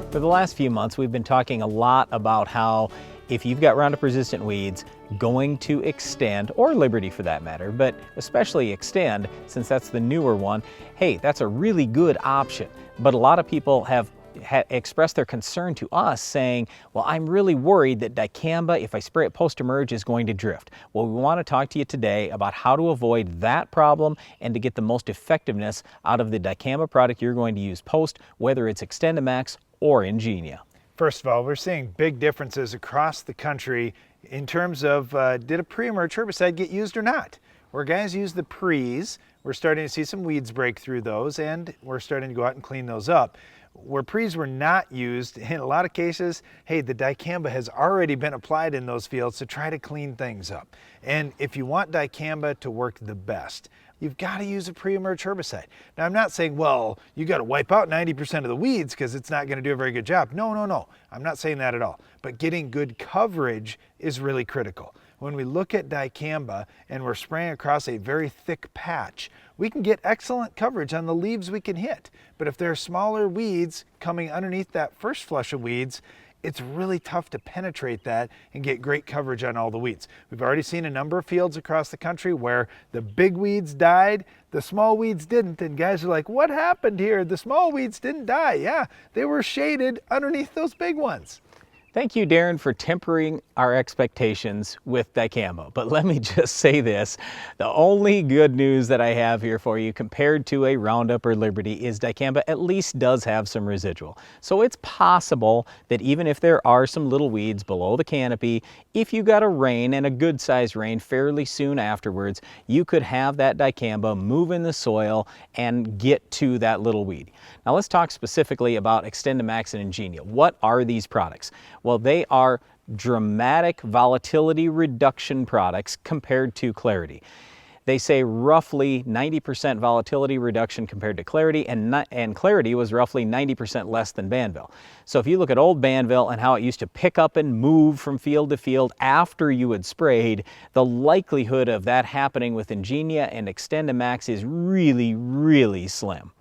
For the last few months, we've been talking a lot about how if you've got Roundup resistant weeds, going to Xtend, or Liberty for that matter, but especially Xtend, since that's the newer one, hey, that's a really good option. But a lot of people have expressed their concern to us saying, well, I'm really worried that dicamba, if I spray it post-emerge, is going to drift. Well, we want to talk to you today about how to avoid that problem and to get the most effectiveness out of the dicamba product you're going to use post, whether it's Xtendimax or Engenia. First of all, we're seeing big differences across the country in terms of did a pre-emerge herbicide get used or not? Where guys use the pre's, we're starting to see some weeds break through those, and we're starting to go out and clean those up. Where pre's were not used, in a lot of cases, hey, the dicamba has already been applied in those fields to try to clean things up. And if you want dicamba to work the best, you've got to use a pre-emerge herbicide. Now, I'm not saying, well, you got to wipe out 90% of the weeds because it's not going to do a very good job. No. I'm not saying that at all. But getting good coverage is really critical. When we look at dicamba and we're spraying across a very thick patch, we can get excellent coverage on the leaves we can hit. But if there are smaller weeds coming underneath that first flush of weeds, it's really tough to penetrate that and get great coverage on all the weeds. We've already seen a number of fields across the country where the big weeds died, the small weeds didn't, and guys are like, what happened here? The small weeds didn't die. Yeah, they were shaded underneath those big ones. Thank you, Darren, for tempering our expectations with dicamba. But let me just say this, the only good news that I have here for you compared to a Roundup or Liberty is dicamba at least does have some residual. So it's possible that even if there are some little weeds below the canopy, if you got a rain and a good sized rain fairly soon afterwards, you could have that dicamba move in the soil and get to that little weed. Now let's talk specifically about Xtendimax and Engenia. What are these products? Well, they are dramatic volatility reduction products compared to Clarity. They say roughly 90% volatility reduction compared to Clarity, and Clarity was roughly 90% less than Banville. So if you look at old Banville and how it used to pick up and move from field to field after you had sprayed, the likelihood of that happening with Engenia and Xtendimax is really, really slim.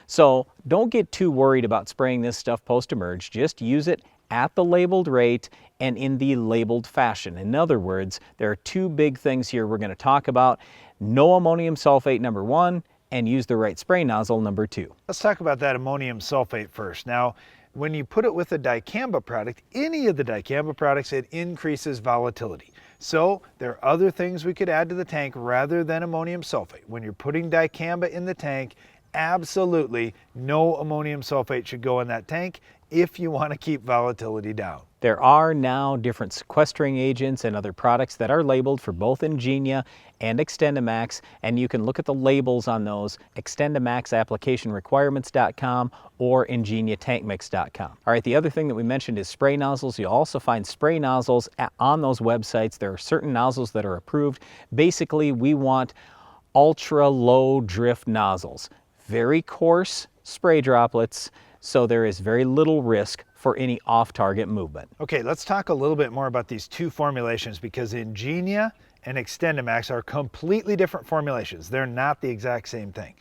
So don't get too worried about spraying this stuff post-emerge. Just use it at the labeled rate and in the labeled fashion. In other words, there are two big things here we're going to talk about. No ammonium sulfate, number one, and use the right spray nozzle, number two. Let's talk about that ammonium sulfate first. Now, when you put it with a dicamba product, any of the dicamba products, it increases volatility. So there are other things we could add to the tank rather than ammonium sulfate. When you're putting dicamba in the tank, absolutely no ammonium sulfate should go in that tank if you want to keep volatility down. There are now different sequestering agents and other products that are labeled for both Engenia and Xtendimax, and you can look at the labels on those, xtendimaxapplicationrequirements.com or engeniatankmix.com. All right, the other thing that we mentioned is spray nozzles. You'll also find spray nozzles on those websites. There are certain nozzles that are approved. Basically, we want ultra low drift nozzles, very coarse spray droplets, so there is very little risk for any off-target movement. Okay, let's talk a little bit more about these two formulations because Engenia and Xtendimax are completely different formulations. They're not the exact same thing.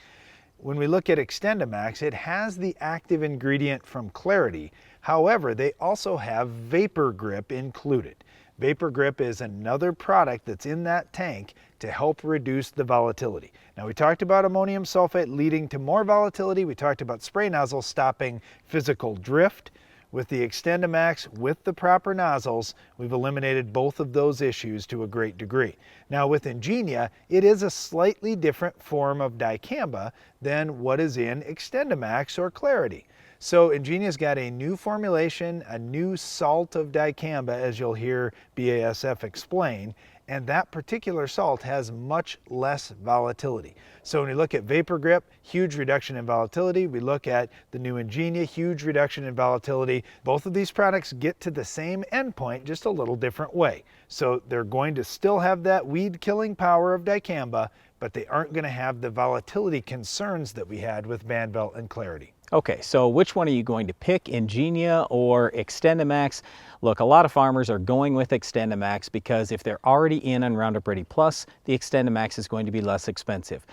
When we look at Xtendimax, it has the active ingredient from Clarity. However, they also have Vapor Grip included. Vapor Grip is another product that's in that tank to help reduce the volatility. Now, we talked about ammonium sulfate leading to more volatility. We talked about spray nozzles stopping physical drift. With the Xtendimax, with the proper nozzles, we've eliminated both of those issues to a great degree. Now with Engenia, it is a slightly different form of dicamba than what is in Xtendimax or Clarity. So Engenia's got a new formulation, a new salt of dicamba, as you'll hear BASF explain, and that particular salt has much less volatility. So when we look at Vapor Grip, huge reduction in volatility. We look at the new Engenia, huge reduction in volatility. Both of these products get to the same endpoint, just a little different way. So they're going to still have that weed killing power of dicamba, but they aren't going to have the volatility concerns that we had with Banville and Clarity. Okay, so which one are you going to pick, Engenia or Xtendimax? Look, a lot of farmers are going with Xtendimax because if they're already in on Roundup Ready Plus, the Xtendimax is going to be less expensive.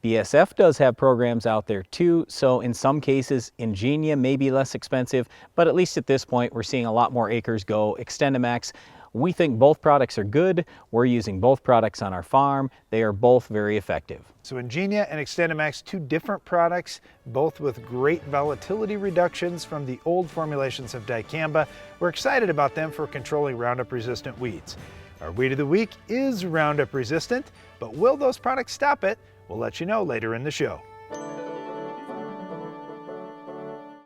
BSF does have programs out there too, so in some cases Engenia may be less expensive, but at least at this point we're seeing a lot more acres go Xtendimax. We think both products are good. We're using both products on our farm. They are both very effective. So Engenia and Xtendimax, two different products, both with great volatility reductions from the old formulations of dicamba. We're excited about them for controlling Roundup resistant weeds. Our weed of the week is Roundup resistant, but will those products stop it? We'll let you know later in the show.